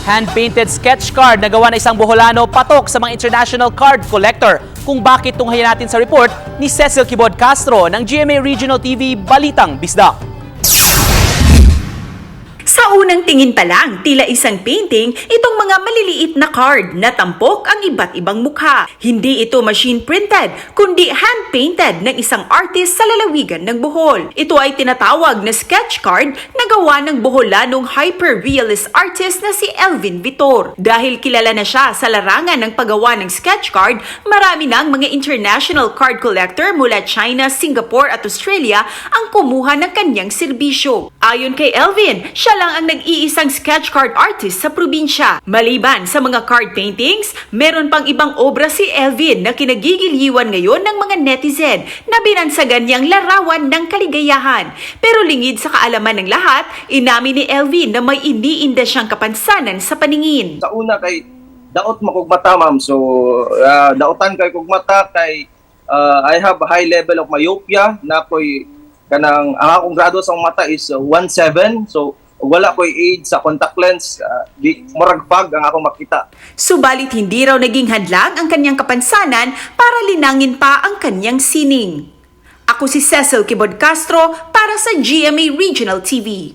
Hand-painted sketch card na gawa ng isang Boholano patok sa mga international card collector. Kung bakit tunghayan natin sa report ni Cecil Kibod Castro ng GMA Regional TV Balitang Bisdak. Sa unang tingin pa lang, tila isang painting, itong mga maliliit na card na tampok ang iba't ibang mukha. Hindi ito machine printed, kundi hand-painted ng isang artist sa lalawigan ng Bohol. Ito ay tinatawag na sketch card na gawa ng Boholanong hyper-realist artist na si Elvin Vitor. Dahil kilala na siya sa larangan ng paggawa ng sketch card, marami ng mga international card collector mula China, Singapore at Australia ang kumuha ng kanyang serbisyo. Ayon kay Elvin, siya lang ang nag-iisang sketch card artist sa probinsya. Maliban sa mga card paintings, meron pang ibang obra si Elvin na kinagigiliwan ngayon ng mga netizen na binansagan niyang larawan ng kaligayahan. Pero lingid sa kaalaman ng lahat, inamin ni Elvin na may iniinda siyang kapansanan sa paningin. Sa una kay daot makugmata ma'am. So daotan kay kugmata kay I have a high level of myopia na ko'y kanang ang akong grado sa mata is 1.7. So wala ko'y aid sa contact lens, di murag fog ang akong makita. Subalit hindi raw naging hadlang ang kanyang kapansanan para linangin pa ang kanyang sining. Ako si Cecil Kibod Castro para sa GMA Regional TV.